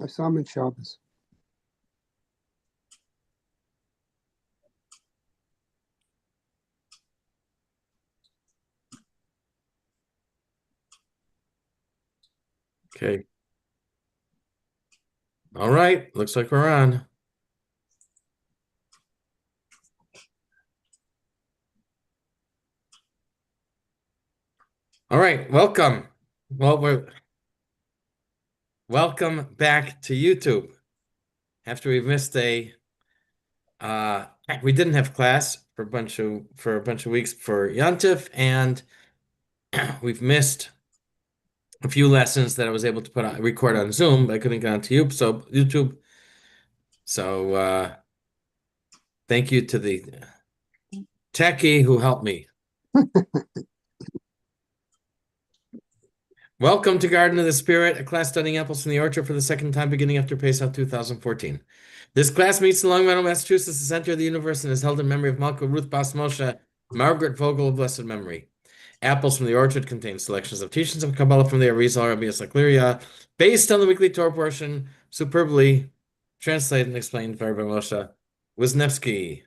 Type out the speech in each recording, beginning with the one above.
I saw him in Shabbos. Okay. All right. Looks like we're on. All right. Welcome. Welcome back to YouTube. After we missed we didn't have class for a bunch of weeks for Yontif, and we've missed a few lessons that I was able to record on Zoom, but I couldn't get onto YouTube. So thank you to the techie who helped me. Welcome to Garden of the Spirit, a class studying apples from the orchard for the second time beginning after Pesach 2014. This class meets in Long Meadow, Massachusetts, the center of the universe, and is held in memory of Malka Ruth Bas Moshe, Margaret Vogel of blessed memory. Apples from the Orchard contain selections of teachings of Kabbalah from the Arizal Rabbi Sakliria, based on the weekly Torah portion, superbly translated and explained by Rabbi Moshe Wisniewski.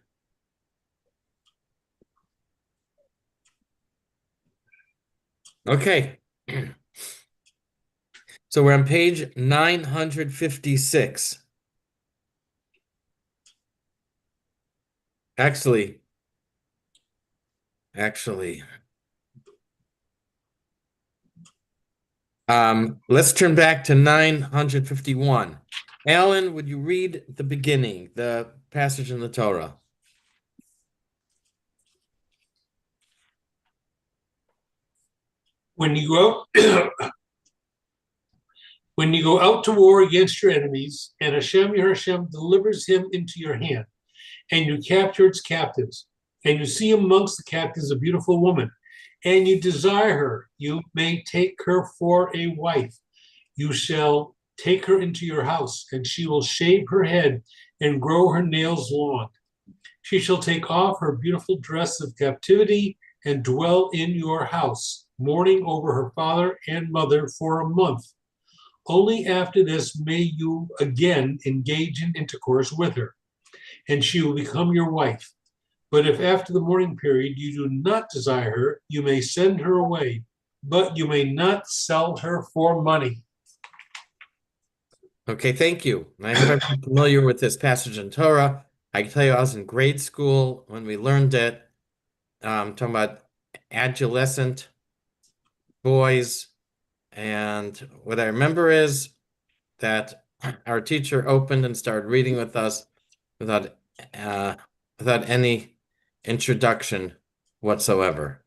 Okay. So we're on page 956. Actually, let's turn back to 951. Alan, would you read the beginning, the passage in the Torah? When you go when you go out to war against your enemies, and Hashem your Hashem delivers him into your hand, and you capture its captives, and you see amongst the captives a beautiful woman, and you desire her, you may take her for a wife. You shall take her into your house, and she will shave her head and grow her nails long. She shall take off her beautiful dress of captivity and dwell in your house, mourning over her father and mother for a month. Only after this may you again engage in intercourse with her, and she will become your wife. But if after the mourning period you do not desire her, you may send her away, but you may not sell her for money. Okay, thank you. I hope I'm familiar with this passage in Torah. I can tell you I was in grade school when we learned it. Talking about adolescent boys. And what I remember is that our teacher opened and started reading with us without any introduction whatsoever.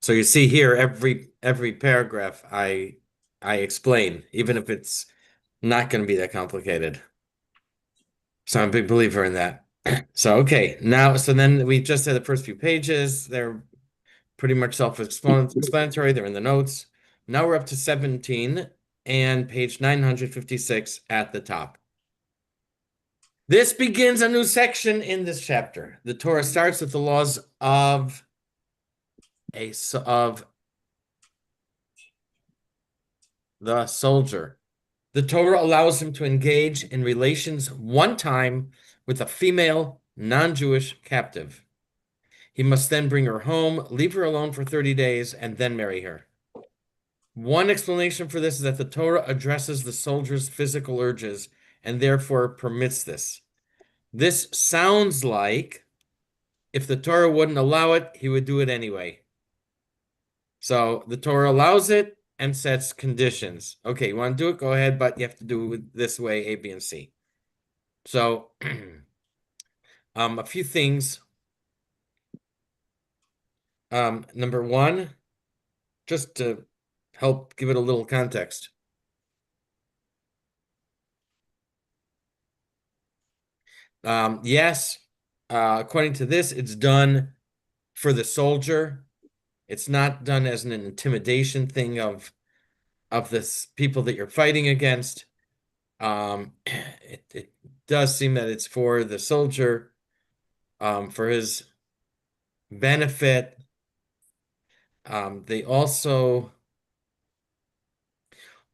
So you see here every paragraph I explain, even if it's not going to be that complicated. So I'm a big believer in that. So okay, so then we just had the first few pages. They're pretty much self-explanatory. They're in the notes. Now we're up to 17 and page 956 at the top. This begins a new section in this chapter. The Torah starts with the laws of the soldier. The Torah allows him to engage in relations one time with a female non-Jewish captive. He must then bring her home, leave her alone for 30 days, and then marry her. One explanation for this is that the Torah addresses the soldier's physical urges and therefore permits this. This sounds like if the Torah wouldn't allow it, he would do it anyway. So the Torah allows it and sets conditions. Okay, you want to do it? Go ahead, but you have to do it this way, A, B, and C. So a few things. Number one, just to help give it a little context. Yes, according to this, it's done for the soldier. It's not done as an intimidation thing of this people that you're fighting against. It does seem that it's for the soldier, for his benefit. They also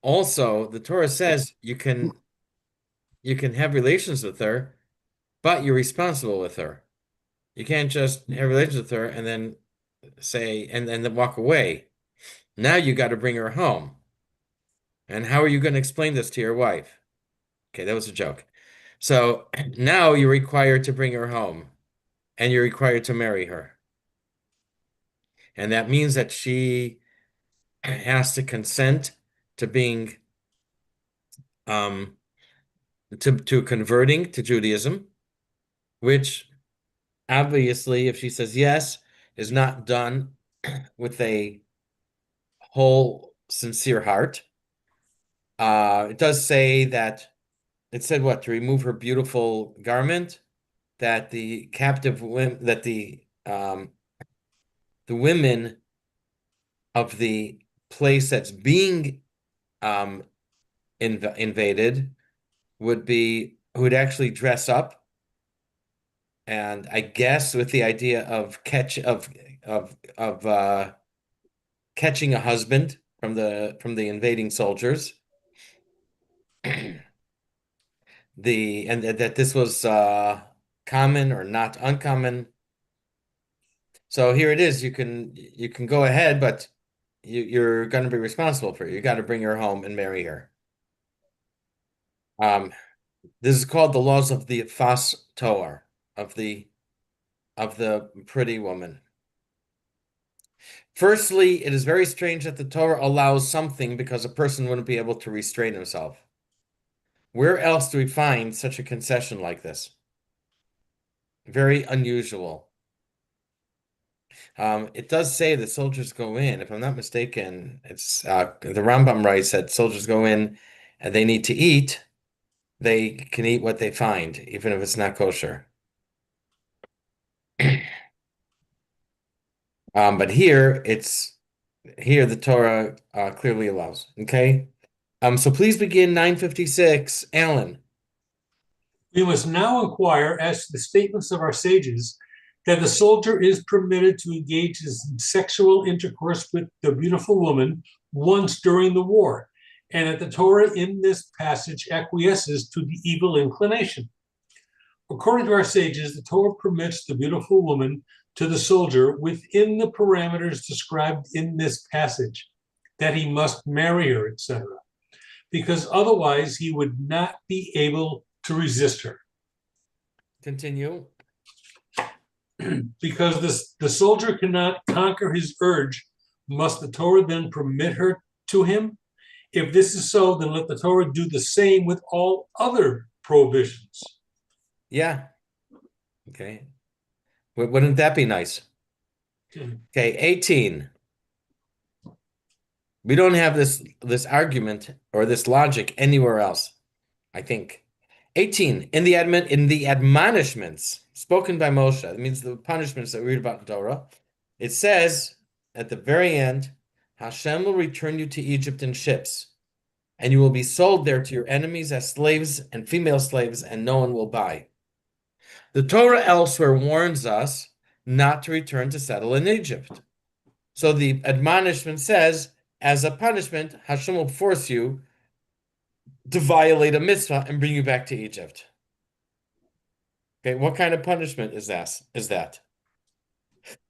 Also, the Torah says you can have relations with her, but you're responsible with her. You can't just have relations with her and then say and then walk away. Now you got to bring her home. And how are you going to explain this to your wife? Okay, that was a joke. So now you're required to bring her home and you're required to marry her. And that means that she has to consent to being um to converting to Judaism, which obviously, if she says yes, is not done with a whole sincere heart. It does say that it said what to remove her beautiful garment, that the captive women, that the women of the place that's being um invaded would actually dress up, and I guess with the idea of catching a husband from the invading soldiers. That this was common or not uncommon. So here it is. You can go ahead, but you're going to be responsible for it. You got to bring her home and marry her. Um, this is called the laws of the Fas Toar of the pretty woman. Firstly, it is very strange that the Torah allows something because a person wouldn't be able to restrain himself. Where else do we find such a concession like this? Very unusual. It does say that soldiers go in. If I'm not mistaken, it's the Rambam writes that soldiers go in and they need to eat. They can eat what they find, even if it's not kosher. But here the Torah clearly allows. Okay. So please begin 956, Alan. We must now inquire as to the statements of our sages that the soldier is permitted to engage in sexual intercourse with the beautiful woman once during the war, and that the Torah in this passage acquiesces to the evil inclination. According to our sages, the Torah permits the beautiful woman to the soldier within the parameters described in this passage, that he must marry her, etc., because otherwise he would not be able to resist her. Continue. Because the soldier cannot conquer his urge, must the Torah then permit her to him? If this is so, then let the Torah do the same with all other prohibitions. Yeah. Okay. Wouldn't that be nice? Okay, 18. We don't have this argument or this logic anywhere else, I think. 18. In the admonishments spoken by Moshe, that means the punishments that we read about in Torah, it says at the very end, Hashem will return you to Egypt in ships, and you will be sold there to your enemies as slaves and female slaves, and no one will buy. The Torah elsewhere warns us not to return to settle in Egypt. So the admonishment says, as a punishment, Hashem will force you to violate a mitzvah and bring you back to Egypt. Okay, what kind of punishment is that?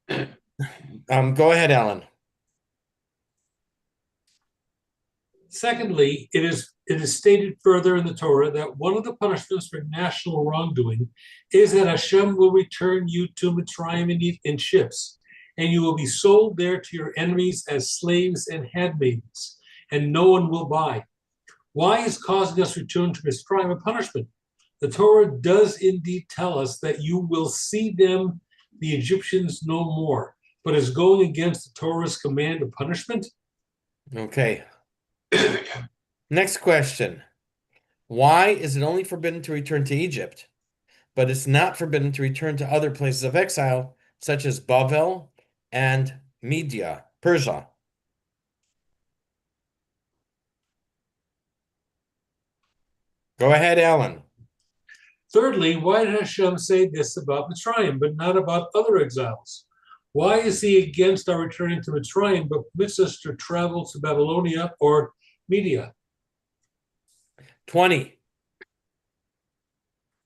Go ahead, Alan. Secondly, it is stated further in the Torah that one of the punishments for national wrongdoing is that Hashem will return you to Mitzrayim in ships, and you will be sold there to your enemies as slaves and handmaidens, and no one will buy. Why is causing us return to Mitzrayim a punishment? The Torah does indeed tell us that you will see them, the Egyptians, no more, but is going against the Torah's command of punishment? Okay. Next question. Why is it only forbidden to return to Egypt, but it's not forbidden to return to other places of exile, such as Bavel and Media, Persia? Go ahead, Alan. Thirdly, why did Hashem say this about Mitzrayim, but not about other exiles? Why is he against our returning to Mitzrayim, but permits us to travel to Babylonia or Media? 20.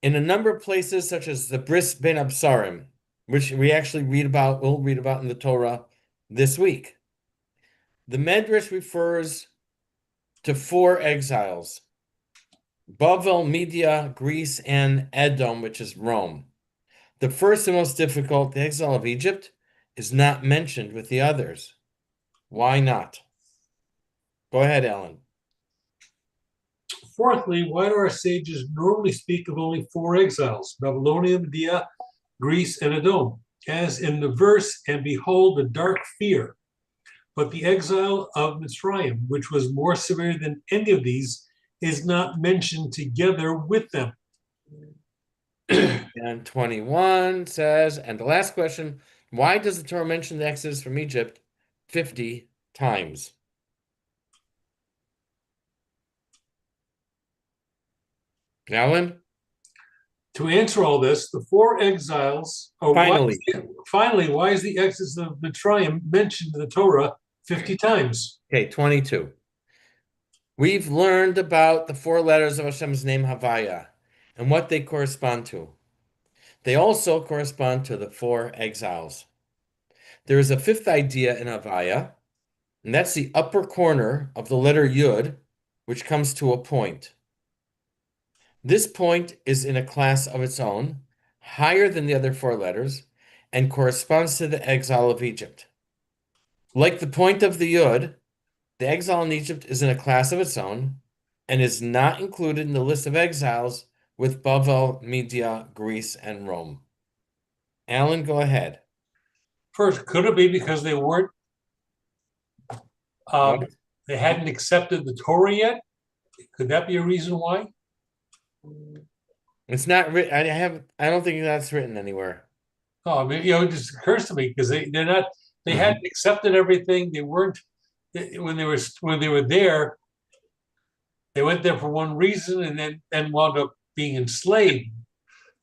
In a number of places, such as the Bris Ben Absarim, which we actually we'll read about in the Torah this week. The Medrash refers to four exiles: Bavel, Media, Greece, and Edom, which is Rome. The first and most difficult, the exile of Egypt, is not mentioned with the others. Why not? Go ahead, Alan. Fourthly, why do our sages normally speak of only four exiles, Babylonia, Media, Greece, and Edom, as in the verse, and behold, the dark fear? But the exile of Mitzrayim, which was more severe than any of these, is not mentioned together with them. And 21 says, and the last question, why does the Torah mention the Exodus from Egypt 50 times? Alan? To answer all this, the four exiles, Finally. finally, why is the exodus of Mitzrayim mentioned in the Torah 50 times? Okay, 22. We've learned about the four letters of Hashem's name, Havaya, and what they correspond to. They also correspond to the four exiles. There is a fifth idea in Havaya, and that's the upper corner of the letter Yud, which comes to a point. This point is in a class of its own, higher than the other four letters, and corresponds to the exile of Egypt. Like the point of the Yud, the exile in Egypt is in a class of its own and is not included in the list of exiles with Bavel, Media, Greece, and Rome. Alan, go ahead. First, could it be because What? they hadn't accepted the Torah yet? Could that be a reason why? It's not written. I don't think that's written anywhere. Oh, I mean, it just occurs to me because they Mhm. hadn't accepted everything. They weren't when they were there. They went there for one reason and then wound up being enslaved.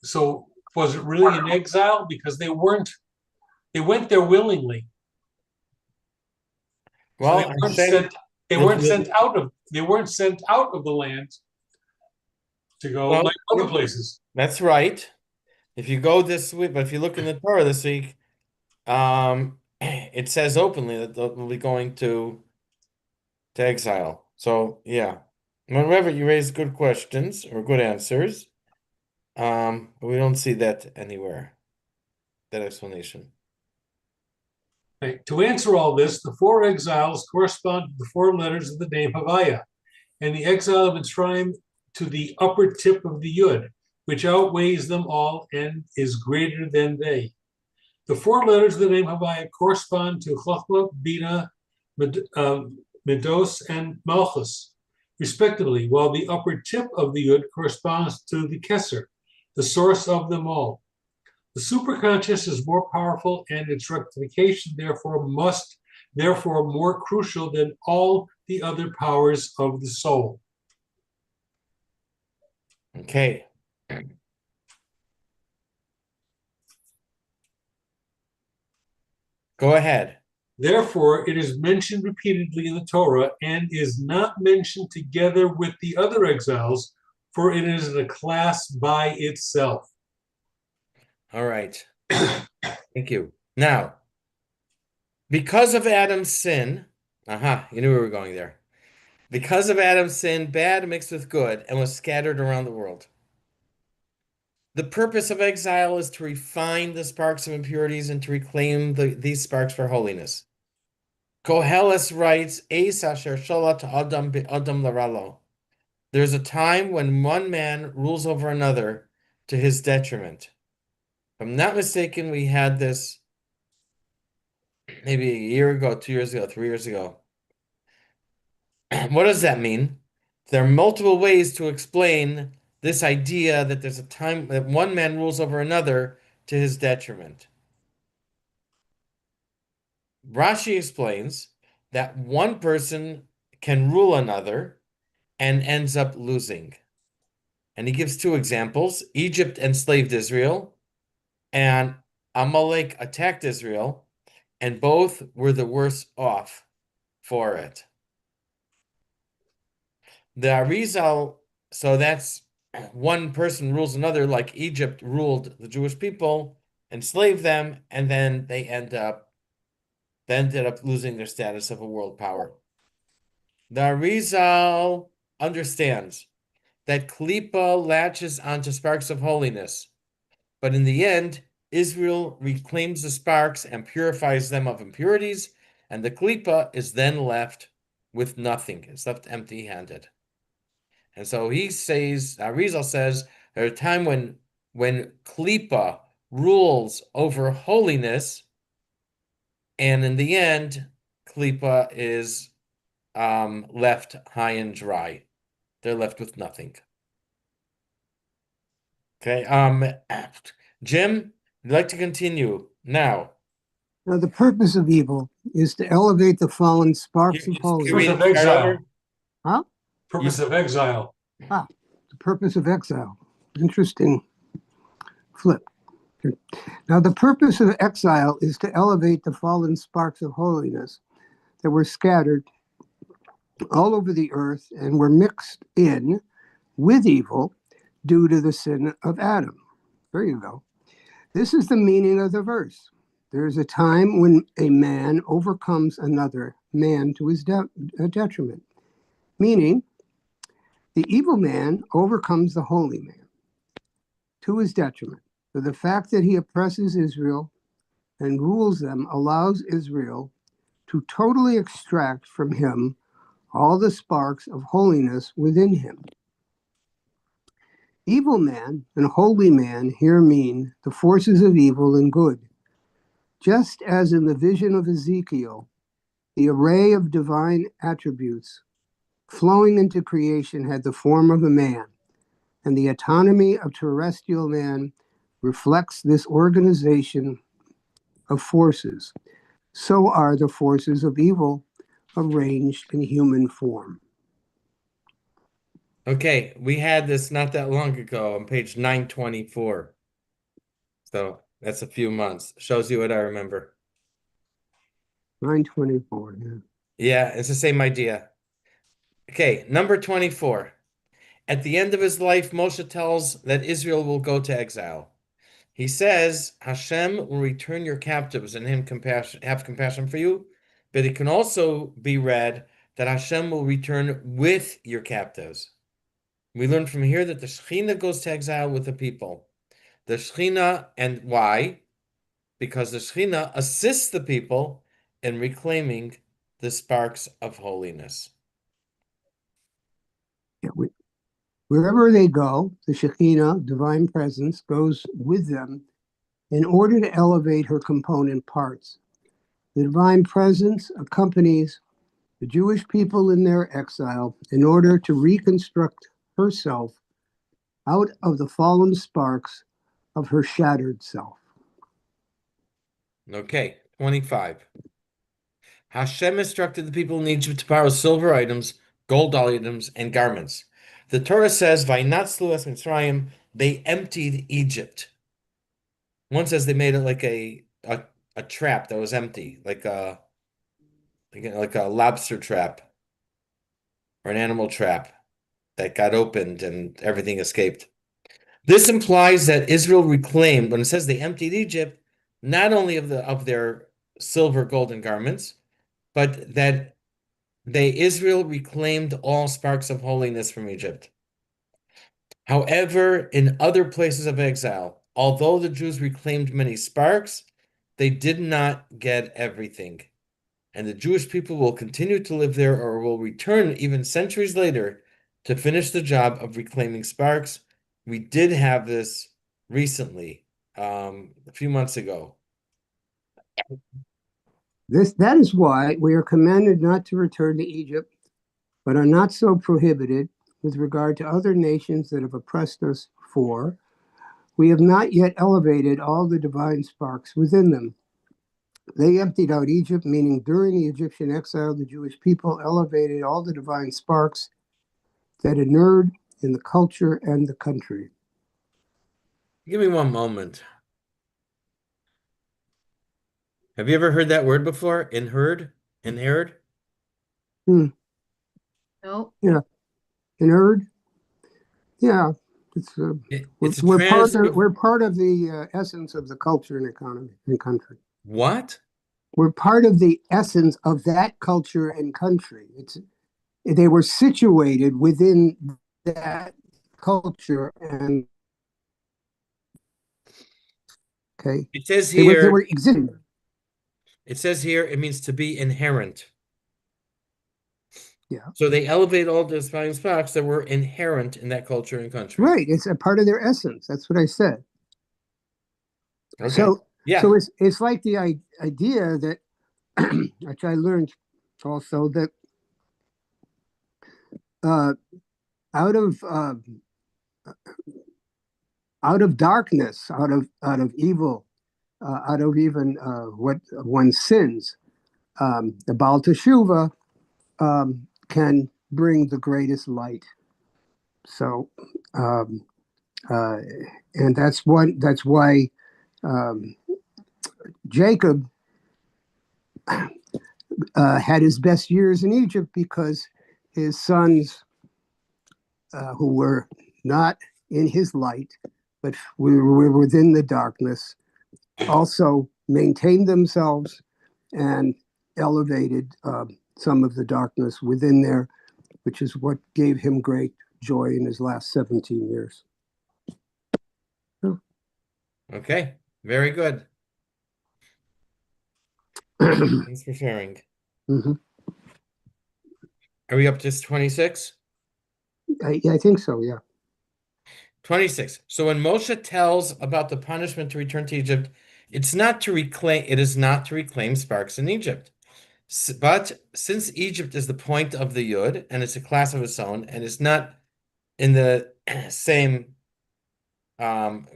So was it really an exile because they went there willingly. So Well, Hashem, they weren't sent out of the land to go well, like other places. that's right. If you go this week, but if you look in the Torah this week, it says openly that they'll be going to exile. So yeah, whenever you raise good questions or good answers, but we don't see that anywhere. That explanation. Right. To answer all this, the four exiles correspond to the four letters of the name Havaya, and the exile of Mitzrayim to the upper tip of the Yud, which outweighs them all and is greater than they. The four letters of the name Havaya correspond to Chochmah, Bina, Medos, and Malchus, respectively, while the upper tip of the Yud corresponds to the Kesser, the source of them all. The superconscious is more powerful, and its rectification, therefore more crucial than all the other powers of the soul. Okay. Go ahead. Therefore, it is mentioned repeatedly in the Torah and is not mentioned together with the other exiles, for it is a class by itself. All right. Thank you. Now, because of Adam's sin, you knew we were going there. Because of Adam's sin, bad mixed with good and was scattered around the world. The purpose of exile is to refine the sparks of impurities and to reclaim these sparks for holiness. Koheles writes, Eis asher sholat adam be'adam laralo. There's a time when one man rules over another to his detriment. If I'm not mistaken, we had this maybe a year ago, 2 years ago, 3 years ago. What does that mean? There are multiple ways to explain this idea that there's a time that one man rules over another to his detriment. Rashi explains that one person can rule another and ends up losing. And he gives two examples. Egypt enslaved Israel, and Amalek attacked Israel, and both were the worse off for it. The Arizal, so that's one person rules another, like Egypt ruled the Jewish people, enslaved them, and then they ended up losing their status of a world power. The Arizal understands that Klippa latches onto sparks of holiness, but in the end, Israel reclaims the sparks and purifies them of impurities, and the Klippa is then left with nothing. It's left empty-handed. And so he says, Arizal says, there's a time when Klippa rules over holiness, and in the end, Klippa is left high and dry. They're left with nothing. Okay. Jim, I'd like to continue now. Now, the purpose of evil is to elevate the fallen sparks of Can you Purpose read holiness. of it, start over? exile. Huh? Purpose of exile. Ah, the purpose of exile. Interesting flip. Now, the purpose of exile is to elevate the fallen sparks of holiness that were scattered all over the earth and were mixed in with evil due to the sin of Adam. There you go. This is the meaning of the verse. There is a time when a man overcomes another man to his detriment, meaning the evil man overcomes the holy man to his detriment. For the fact that he oppresses Israel and rules them allows Israel to totally extract from him all the sparks of holiness within him. Evil man and holy man here mean the forces of evil and good. Just as in the vision of Ezekiel, the array of divine attributes flowing into creation had the form of a man, and the autonomy of terrestrial man reflects this organization of forces. So are the forces of evil arranged in human form. Okay, we had this not that long ago on page 924. So that's a few months. Shows you what I remember. 924. Yeah. Yeah, it's the same idea. Okay, number 24. At the end of his life, Moshe tells that Israel will go to exile. He says, Hashem will return your captives and have compassion for you. But it can also be read that Hashem will return with your captives. We learn from here that the Shekhinah goes to exile with the people. The Shekhinah, and why? Because the Shekhinah assists the people in reclaiming the sparks of holiness. Yeah, wherever they go, the Shekinah, divine presence, goes with them in order to elevate her component parts. The divine presence accompanies the Jewish people in their exile in order to reconstruct herself out of the fallen sparks of her shattered self. Okay, 25. Hashem instructed the people in Egypt to borrow silver items, gold items, and garments. The Torah says, "Vainatzlu es Mitzrayim," they emptied Egypt. One says they made it like a trap that was empty, like a lobster trap or an animal trap that got opened and everything escaped. This implies that Israel reclaimed, when it says they emptied Egypt, not only of their silver, gold, and garments, but that Israel reclaimed all sparks of holiness from Egypt. However, in other places of exile, although the Jews reclaimed many sparks, they did not get everything. And the Jewish people will continue to live there or will return even centuries later to finish the job of reclaiming sparks. We did have this recently, a few months ago. That is why we are commanded not to return to Egypt, but are not so prohibited with regard to other nations that have oppressed us, for we have not yet elevated all the divine sparks within them. They emptied out Egypt, meaning during the Egyptian exile, the Jewish people elevated all the divine sparks that inured in the culture and the country. Give me one moment. Have you ever heard that word before? Inhered? Inhered? Hmm. Nope. Yeah. Inerd. Yeah, it's It's a we're part of the essence of the culture and economy and country. what? We're part of the essence of that culture and country. They were situated within that culture and okay, It says they here, were existing. it means to be inherent. Yeah, So they elevate all the flying sparks that were inherent in that culture and country. right. It's a part of their essence. That's what I said. Okay. So Yeah. it's like the idea that which I learned also that uh, out of out of darkness, out of evil, out of even what one sins, the Baal Teshuva can bring the greatest light. So, um, uh, and that's one. That's why um, Jacob had his best years in Egypt because his sons, who were not in his light, but were within the darkness, also maintained themselves and elevated some of the darkness within there, which is what gave him great joy in his last 17 years. Okay. Very good. Thanks for sharing. Mhm. Are we up to 26? I think so, yeah. 26. So when Moshe tells about the punishment to return to Egypt, it is not to reclaim sparks in Egypt. But since Egypt is the point of the Yud and it's a class of its own and it's not in the same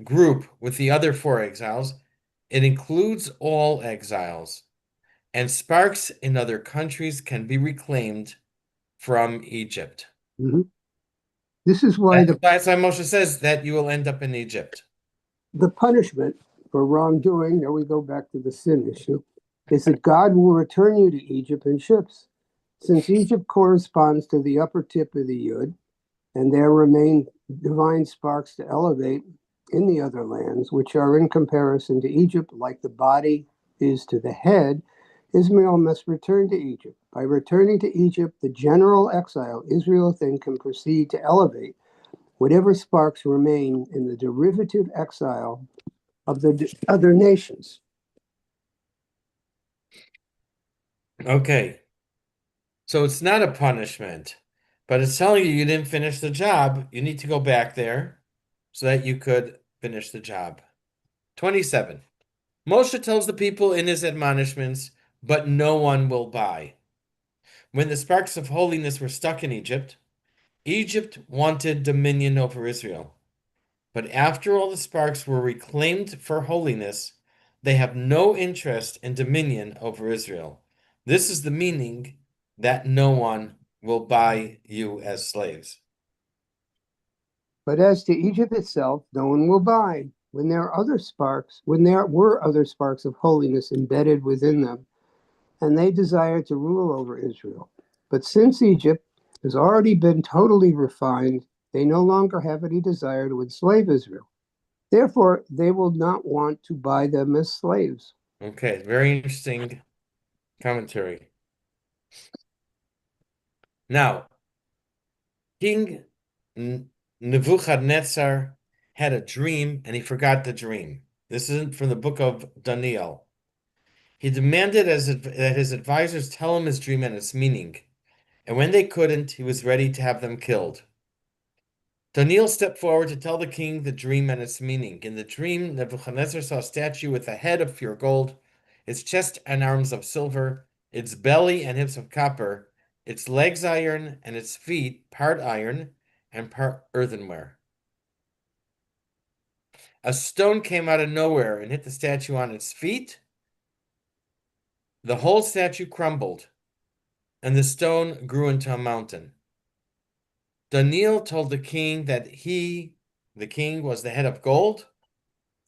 group with the other four exiles, it includes all exiles, and sparks in other countries can be reclaimed from Egypt. Mhm. This is why That's why Moshe says that you will end up in Egypt. the punishment for wrongdoing, now we go back to the sin issue, is that God will return you to Egypt in ships. Since Egypt corresponds to the upper tip of the Yud, and there remain divine sparks to elevate in the other lands, which are in comparison to Egypt like the body is to the head, Israel must return to Egypt. By returning to Egypt, the general exile Israel then can proceed to elevate whatever sparks remain in the derivative exile of the other nations. Okay. So it's not a punishment, but it's telling you didn't finish the job. You need to go back there so that you could finish the job. 27. Moshe tells the people in his admonishments, but no one will buy. When the sparks of holiness were stuck in Egypt, Egypt wanted dominion over Israel. But after all the sparks were reclaimed for holiness, they have no interest in dominion over Israel. This is the meaning that no one will buy you as slaves. But as to Egypt itself, no one will buy. When there were other sparks of holiness embedded within them, and they desire to rule over Israel. But since Egypt has already been totally refined, they no longer have any desire to enslave Israel. Therefore, they will not want to buy them as slaves. Okay, very interesting commentary. Now, King Nebuchadnezzar had a dream and he forgot the dream. This isn't from the book of Daniel. He demanded that his advisors tell him his dream and its meaning. And when they couldn't, he was ready to have them killed. Daniel stepped forward to tell the king the dream and its meaning. In the dream, Nebuchadnezzar saw a statue with a head of pure gold, its chest and arms of silver, its belly and hips of copper, its legs iron, and its feet part iron and part earthenware. A stone came out of nowhere and hit the statue on its feet. The whole statue crumbled, and the stone grew into a mountain. Daniel told the king that the king, was the head of gold,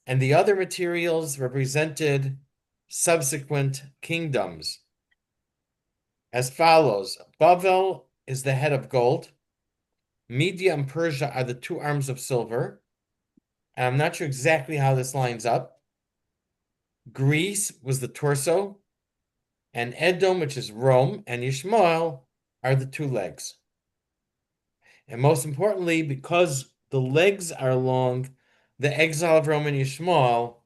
and the other materials represented subsequent kingdoms. As follows: Bavel is the head of gold, Media and Persia are the two arms of silver. And I'm not sure exactly how this lines up. Greece was the torso, and Edom, which is Rome, and Yishmael are the two legs. And most importantly, because the legs are long, the exile of Rome and Yishmael,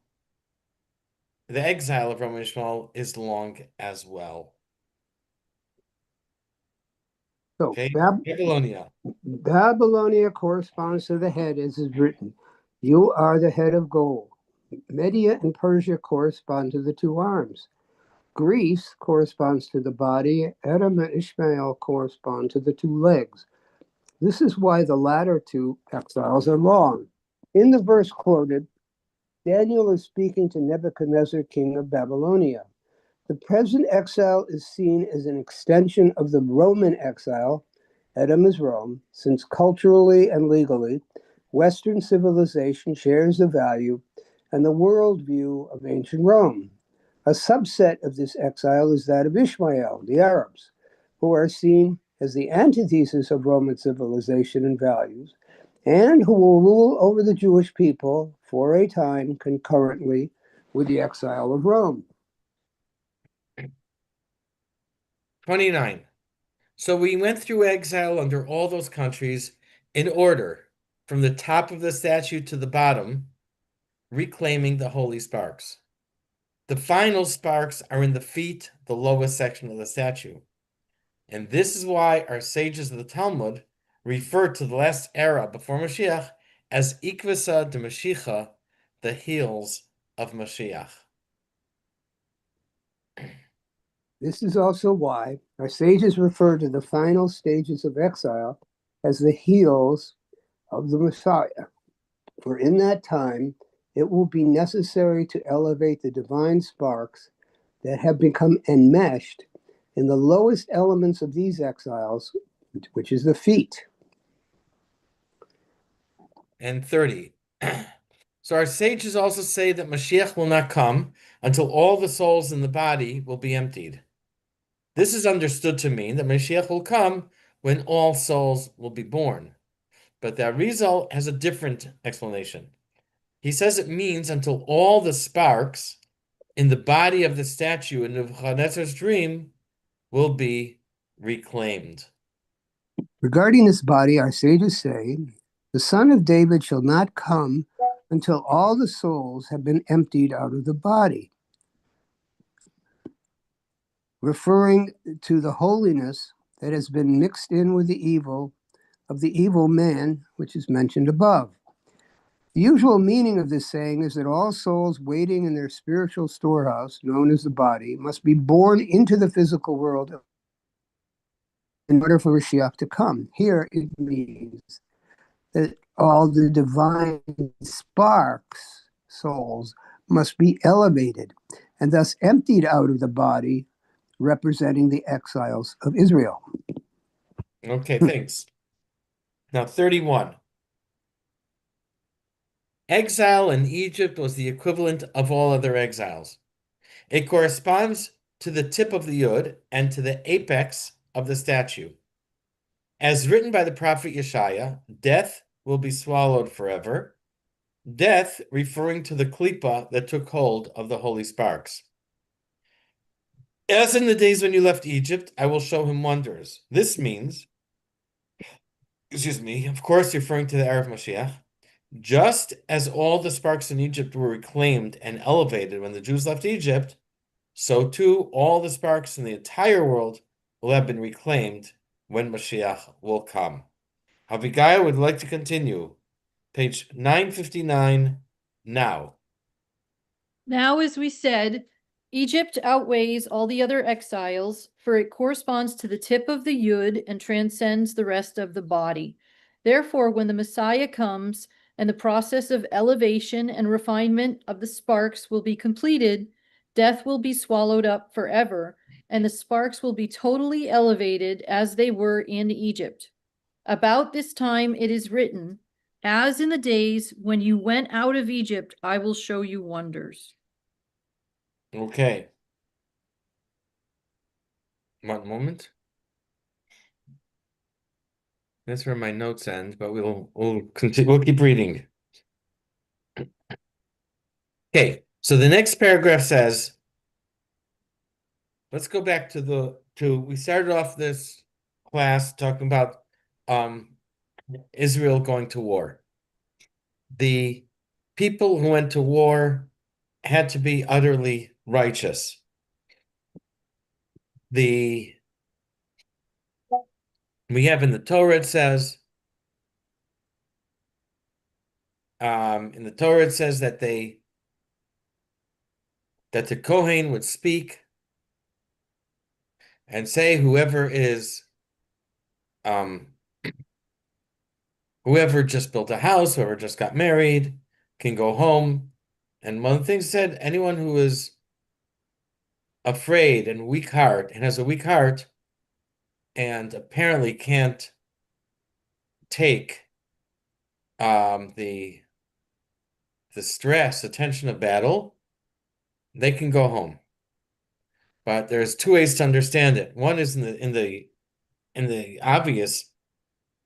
is long as well. So Okay, Babylonia. Babylonia corresponds to the head, as is written, "You are the head of gold." Media and Persia correspond to the two arms. Greece corresponds to the body. Edom and Ishmael correspond to the two legs. This is why the latter two exiles are long. In the verse quoted, Daniel is speaking to Nebuchadnezzar, king of Babylonia. The present exile is seen as an extension of the Roman exile. Edom is Rome, since culturally and legally, Western civilization shares the value and the worldview of ancient Rome. A subset of this exile is that of Ishmael, the Arabs, who are seen as the antithesis of Roman civilization and values, and who will rule over the Jewish people for a time concurrently with the exile of Rome. 29. So we went through exile under all those countries in order, from the top of the statue to the bottom, reclaiming the holy sparks. The final sparks are in the feet, the lowest section of the statue. And this is why our sages of the Talmud refer to the last era before Mashiach as Ikvasa de Mashiach, the heels of Mashiach. This is also why our sages refer to the final stages of exile as the heels of the Messiah. For in that time, it will be necessary to elevate the divine sparks that have become enmeshed in the lowest elements of these exiles, which is the feet. And 30. So our sages also say that Mashiach will not come until all the souls in the body will be emptied. This is understood to mean that Mashiach will come when all souls will be born. But the Arizal has a different explanation. He says it means until all the sparks in the body of the statue in Nebuchadnezzar's dream will be reclaimed. Regarding this body, our sages say, the Son of David shall not come until all the souls have been emptied out of the body, referring to the holiness that has been mixed in with the evil of the evil man, which is mentioned above. The usual meaning of this saying is that all souls waiting in their spiritual storehouse, known as the body, must be born into the physical world in order for Mashiach to come. Here it means that all the divine sparks, souls, must be elevated and thus emptied out of the body, representing the exiles of Israel. Okay, thanks. Now, 31. Exile in Egypt was the equivalent of all other exiles. It corresponds to the tip of the Yud and to the apex of the statue. As written by the prophet Yeshaya, death will be swallowed forever. Death referring to the klipa that took hold of the holy sparks. As in the days when you left Egypt, I will show him wonders. This means, of course, referring to the Erev Mashiach, just as all the sparks in Egypt were reclaimed and elevated when the Jews left Egypt, so too all the sparks in the entire world will have been reclaimed when Mashiach will come. Abigail would like to continue. Page 959 now. Now, as we said, Egypt outweighs all the other exiles, for it corresponds to the tip of the Yud and transcends the rest of the body. Therefore, when the Messiah comes and the process of elevation and refinement of the sparks will be completed, death will be swallowed up forever, and the sparks will be totally elevated as they were in Egypt. About this time it is written, as in the days when you went out of Egypt, I will show you wonders. Okay. One moment. That's where my notes end, but we'll continue. We'll keep reading. Okay, so the next paragraph says, let's go back to we started off this class talking about Israel going to war. The people who went to war had to be utterly righteous. We have in the Torah, it says, in the Torah, it says that the Kohen would speak and say, whoever just built a house, whoever just got married, can go home. And one of the things said, anyone who is afraid and weak heart and has a weak heart and apparently can't take the stress, the tension of battle, they can go home. But there's two ways to understand it. One is in the obvious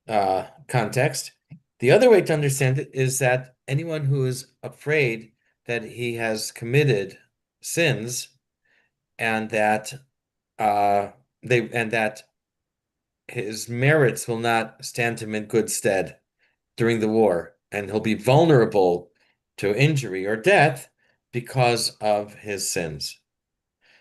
context. The other way to understand it is that anyone who is afraid that he has committed sins and that his merits will not stand him in good stead during the war, and he'll be vulnerable to injury or death because of his sins.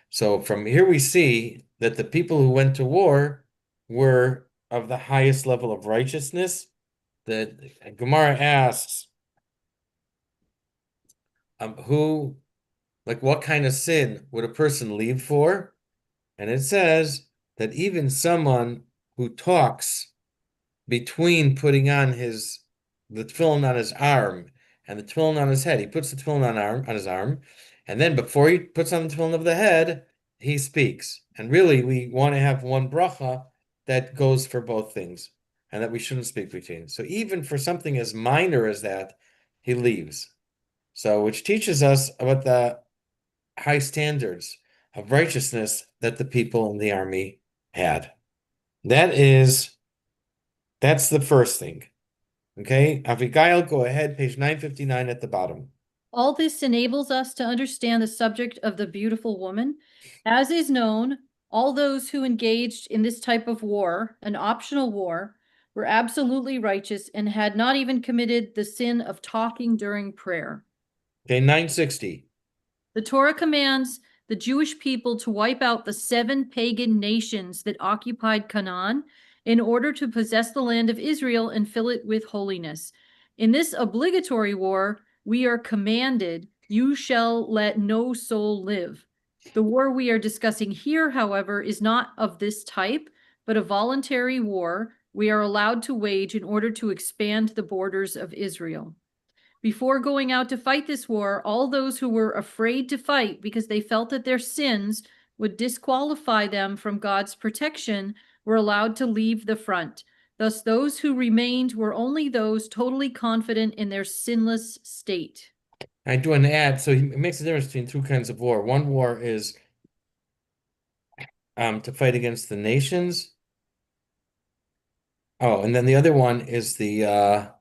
So from here we see that the people who went to war were of the highest level of righteousness. The Gemara asks, what kind of sin would a person leave for? And it says that even someone who talks between putting on the tefillin on his arm and the tefillin on his head, he puts the tefillin on his arm, and then before he puts on the tefillin of the head, he speaks. And really, we want to have one bracha that goes for both things, and that we shouldn't speak between. So even for something as minor as that, he leaves. So, which teaches us about the high standards of righteousness that the people in the army had. That's the first thing. Okay, Abigail, go ahead, page 959 at the bottom. All this enables us to understand the subject of the beautiful woman. As is known, all those who engaged in this type of war, an optional war, were absolutely righteous and had not even committed the sin of talking during prayer. Okay, 960. The Torah commands the Jewish people to wipe out the 7 pagan nations that occupied Canaan in order to possess the land of Israel and fill it with holiness. In this obligatory war, we are commanded, you shall let no soul live. The war we are discussing here, however, is not of this type, but a voluntary war we are allowed to wage in order to expand the borders of Israel. Before going out to fight this war, all those who were afraid to fight because they felt that their sins would disqualify them from God's protection were allowed to leave the front. Thus, those who remained were only those totally confident in their sinless state. I do want to add, so it makes a difference between two kinds of war. One war is to fight against the nations. Oh, and then the other one is the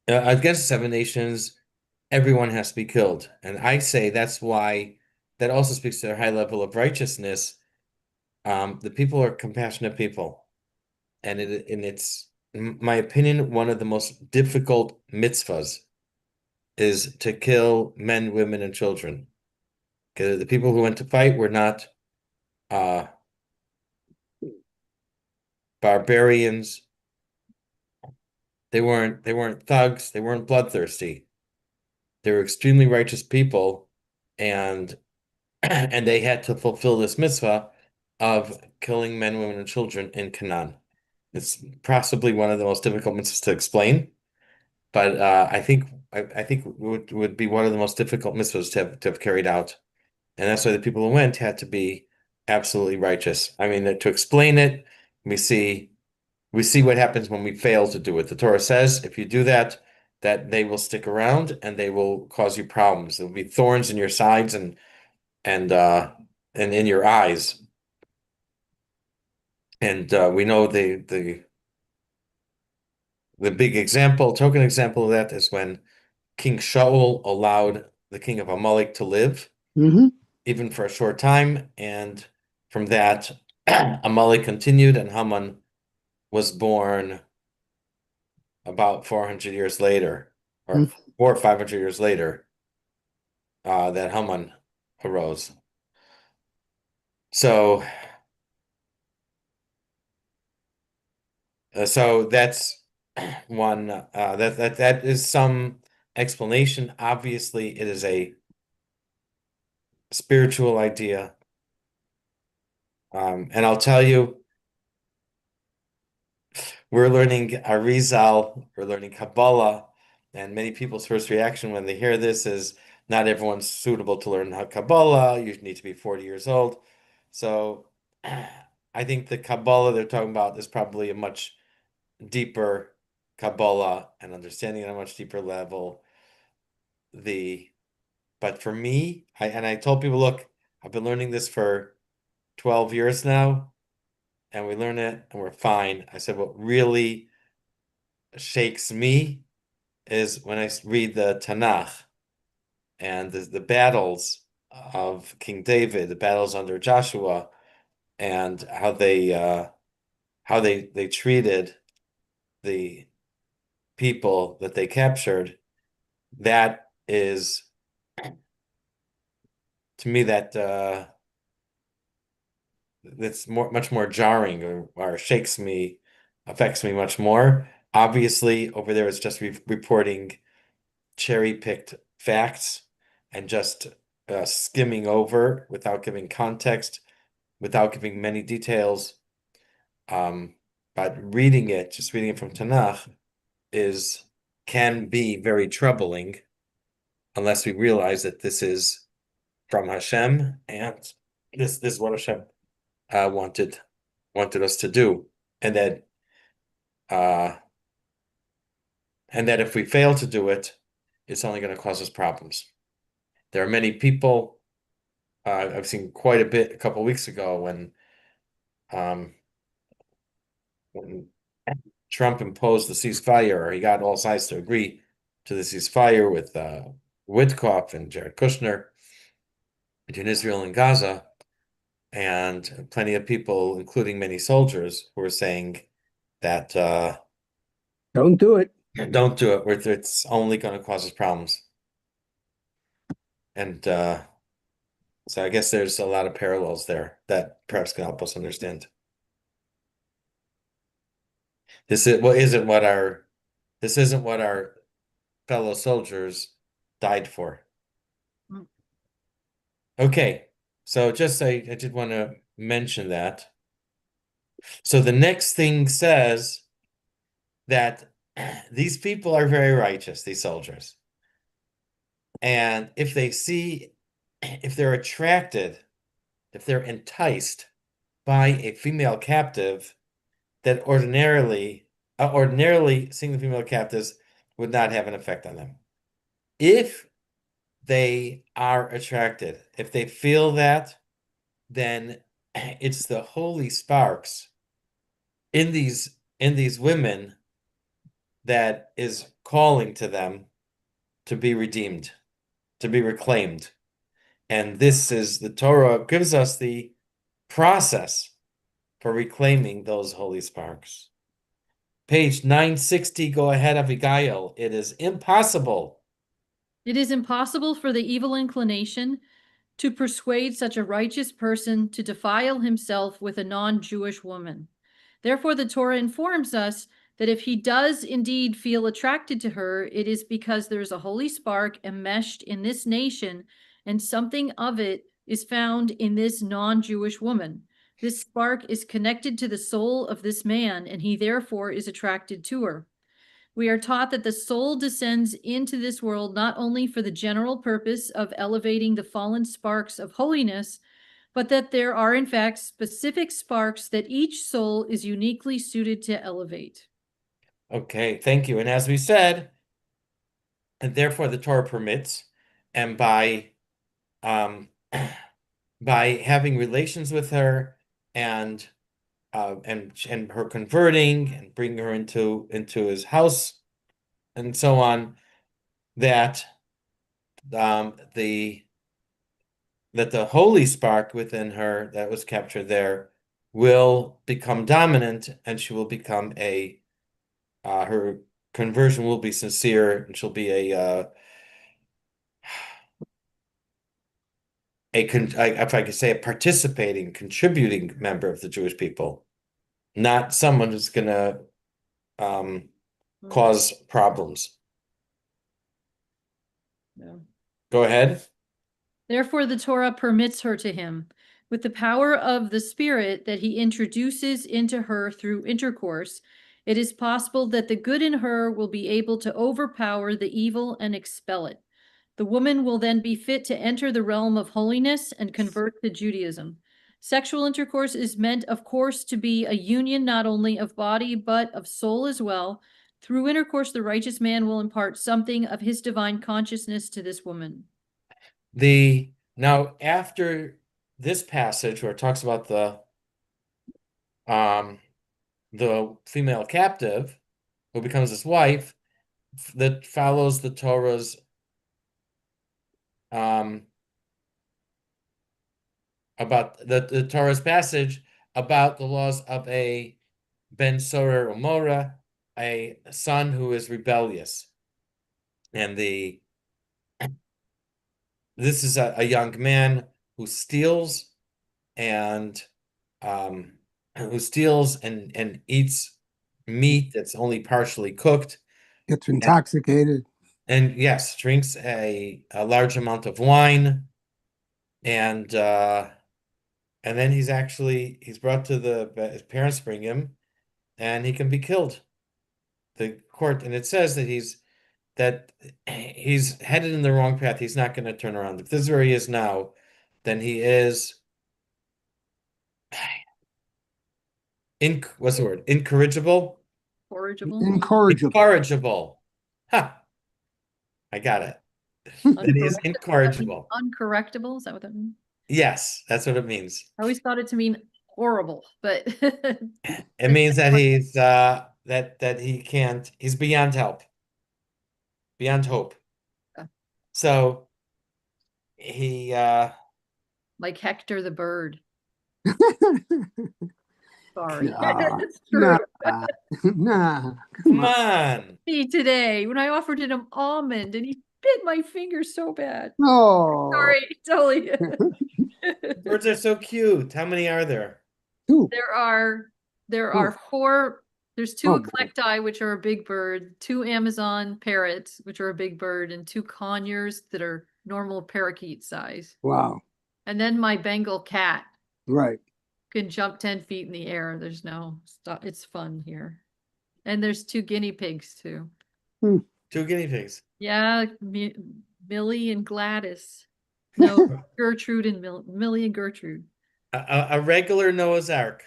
against the 7 nations, everyone has to be killed. And I say that's why that also speaks to their high level of righteousness. The people are compassionate people. And it's, in my opinion, one of the most difficult mitzvahs is to kill men, women, and children. Because the people who went to fight were not barbarians. They weren't thugs. They weren't bloodthirsty. They were extremely righteous people, and and they had to fulfill this mitzvah of killing men, women, and children in Canaan. It's possibly one of the most difficult mitzvahs to explain, but I think would be one of the most difficult mitzvahs to have carried out, and that's why the people who went had to be absolutely righteous. I mean, to explain it, we see what happens when we fail to do it. The Torah says if you do that, that they will stick around and they will cause you problems. There will be thorns in your sides and in your eyes And we know the big example, token example of that is when King Shaul allowed the king of Amalek to live, Hmm. even for a short time. And from that, Amalek continued, and Haman was born about 400 years later, or 400 or 500 years later, that Haman arose. So, so that's one. That is some explanation. Obviously, it is a spiritual idea. And I'll tell you, we're learning Arizal, we're learning Kabbalah, and many people's first reaction when they hear this is not everyone's suitable to learn Kabbalah. You need to be 40 years old. So I think the Kabbalah they're talking about is probably a much deeper Kabbalah and understanding at a much deeper level. But for me, I told people, look, I've been learning this for 12 years now, and we learn it and we're fine. I said, what really shakes me is when I read the Tanakh and the battles of King David, the battles under Joshua, and how they treated the people that they captured. That is, to me, that's much more jarring, or shakes me, affects me much more. Obviously, over there it's just reporting cherry-picked facts and just skimming over without giving context, without giving many details. But just reading it from Tanakh can be very troubling unless we realize that this is from Hashem, and this is what Hashem wanted us to do, and uh, that if we fail to do it, it's only going to cause us problems. There are many people. I've seen quite a bit a couple of weeks ago when Trump imposed the ceasefire, or he got all sides to agree to the ceasefire with Witkoff and Jared Kushner between Israel and Gaza, and plenty of people, including many soldiers, who were saying that Don't do it. don't do it. It's only going to cause us problems. And so I guess there's a lot of parallels there that perhaps can help us understand. This isn't what our fellow soldiers died for. Okay, so I did want to mention that. So the next thing says that these people are very righteous, these soldiers. And if they're attracted, if they're enticed by a female captive, that ordinarily seeing the female captives would not have an effect on them. If they are attracted, if they feel that, then it's the holy sparks in these women that is calling to them to be redeemed, to be reclaimed. And this is the Torah gives us the process for reclaiming those holy sparks. Page 960, go ahead, Abigail. It is impossible. It is impossible for the evil inclination to persuade such a righteous person to defile himself with a non-Jewish woman. Therefore, the Torah informs us that if he does indeed feel attracted to her, it is because there is a holy spark enmeshed in this nation, and something of it is found in this non-Jewish woman. This spark is connected to the soul of this man, and he therefore is attracted to her. We are taught that the soul descends into this world not only for the general purpose of elevating the fallen sparks of holiness, but that there are in fact specific sparks that each soul is uniquely suited to elevate. Okay, thank you. And as we said, and therefore the Torah permits, and by by having relations with her and and her converting and bringing her into his house and so on, that the holy spark within her that was captured there will become dominant, and she will become her conversion will be sincere, and she'll be if I could say, a participating, contributing member of the Jewish people, not someone who's gonna cause problems. No. Go ahead. Therefore, the Torah permits her to him, with the power of the Spirit that he introduces into her through intercourse. It is possible that the good in her will be able to overpower the evil and expel it. The woman will then be fit to enter the realm of holiness and convert to Judaism. Sexual intercourse is meant, of course, to be a union not only of body but of soul as well. Through intercourse, the righteous man will impart something of his divine consciousness to this woman. Now after this passage where it talks about the female captive who becomes his wife, that follows the Torah's about the Torah's passage about the laws of a ben sorer umora, a son who is rebellious, and this is a young man who steals and eats meat that's only partially cooked, Gets intoxicated. and yes, drinks a large amount of wine, and then he's brought to his parents bring him, and he can be killed. The court, and it says that he's headed in the wrong path. He's not going to turn around. If this is where he is now, then he is what's the word? Incorrigible? Corrigible? Incorrigible. Incorrigible. Ha! I got it. It is incorrigible. Uncorrectable? Is that what that means? Yes, that's what it means. I always thought it to mean horrible, but It means that he's that he can't, he's beyond help. Beyond hope. Yeah. So he like Hector the bird. Sorry. Nah, It's true. Nah, come on. Me today when I offered him an almond and he bit my finger so bad. No. Sorry, totally. Birds are so cute. How many are there? Two. There are four. There's two Oh, boy. eclecti, which are a big bird, two Amazon parrots, which are a big bird, and two conures that are normal parakeet size. Wow. And then my Bengal cat Right. can jump 10 feet in the air. There's no stop. It's fun here. And there's two guinea pigs too. Two guinea pigs. Yeah, Millie and Gladys. No, Gertrude and Millie and Gertrude. A regular Noah's Ark.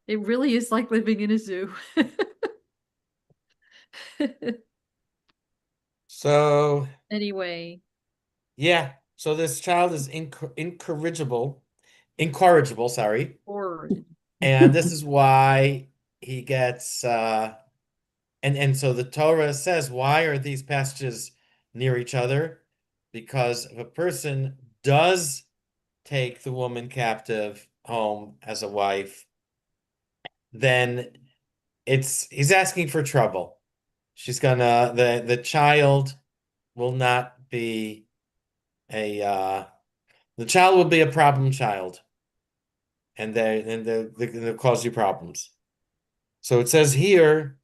It really is like living in a zoo. So Anyway, yeah, so this child is incorrigible, sorry. horrid. And this is why he gets and so the Torah says, why are these passages near each other? Because if a person does take the woman captive home as a wife, then he's asking for trouble. She's gonna the child will not be the child will be a problem child, and they'll cause you problems. So it says here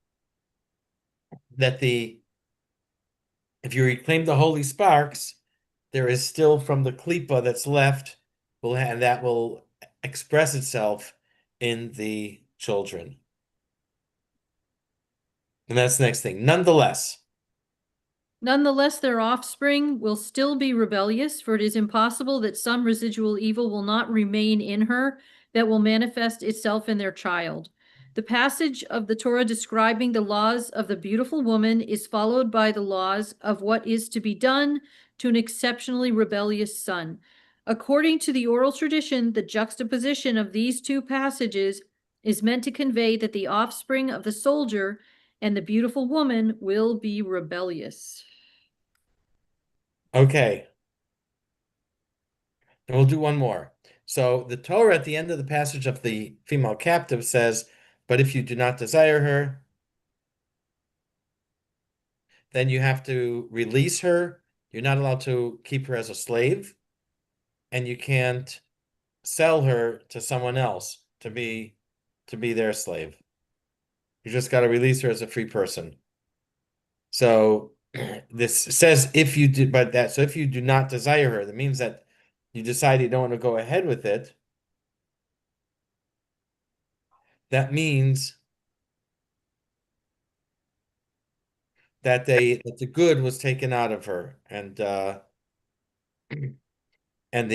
that if you reclaim the holy sparks, there is still from the klipa that's left, and that will express itself in the children. And that's the next thing. Nonetheless, Their offspring will still be rebellious, for it is impossible that some residual evil will not remain in her that will manifest itself in their child. The passage of the Torah describing the laws of the beautiful woman is followed by the laws of what is to be done to an exceptionally rebellious son. According to the oral tradition, the juxtaposition of these two passages is meant to convey that the offspring of the soldier and the beautiful woman will be rebellious. Okay. And we'll do one more. So the Torah at the end of the passage of the female captive says, but if you do not desire her, then you have to release her. You're not allowed to keep her as a slave, and you can't sell her to someone else to be their slave. You just got to release her as a free person. So this says if you do, but that so if you do not desire her, that means that you decide you don't want to go ahead with it. That means that the good was taken out of her, and and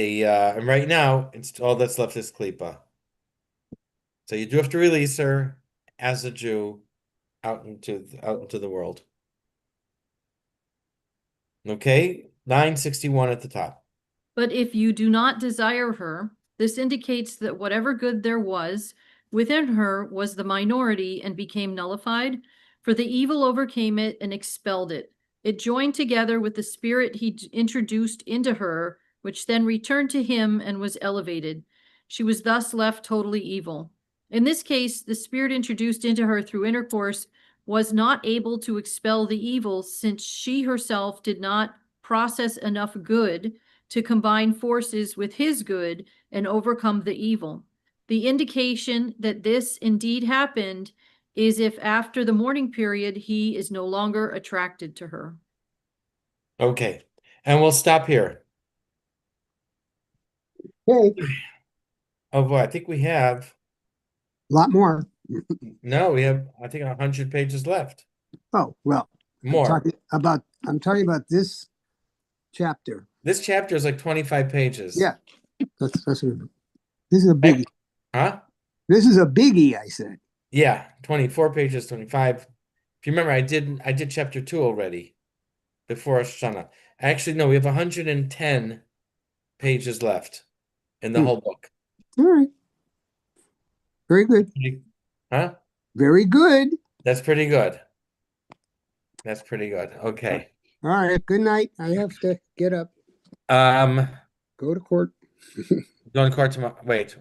right now it's all that's left is klipa. So you do have to release her as a Jew out into the world. Okay, 961 at the top. But if you do not desire her, this indicates that whatever good there was within her was the minority and became nullified, for the evil overcame it and expelled it. It joined together with the spirit he introduced into her, which then returned to him and was elevated. She was thus left totally evil. In this case, the spirit introduced into her through intercourse was not able to expel the evil, since she herself did not process enough good to combine forces with his good and overcome the evil. The indication that this indeed happened is if after the mourning period he is no longer attracted to her. Okay, and we'll stop here. Okay, Oh boy, I think we have a lot more. no, we have I think 100 pages left. Oh, well, More. I'm talking about this chapter. This chapter is like 25 pages. Yeah, this is a biggie. Huh? This is a biggie, I said. Yeah, 24 pages, 25. If you remember, I did chapter 2 already before Rosh Hashanah. Actually, no, we have 110 pages left in the whole book. All right. Very good. Huh? Very good. That's pretty good. That's pretty good. Okay. All right. Good night. I have to get up. Go Go to court. to court tomorrow. Wait.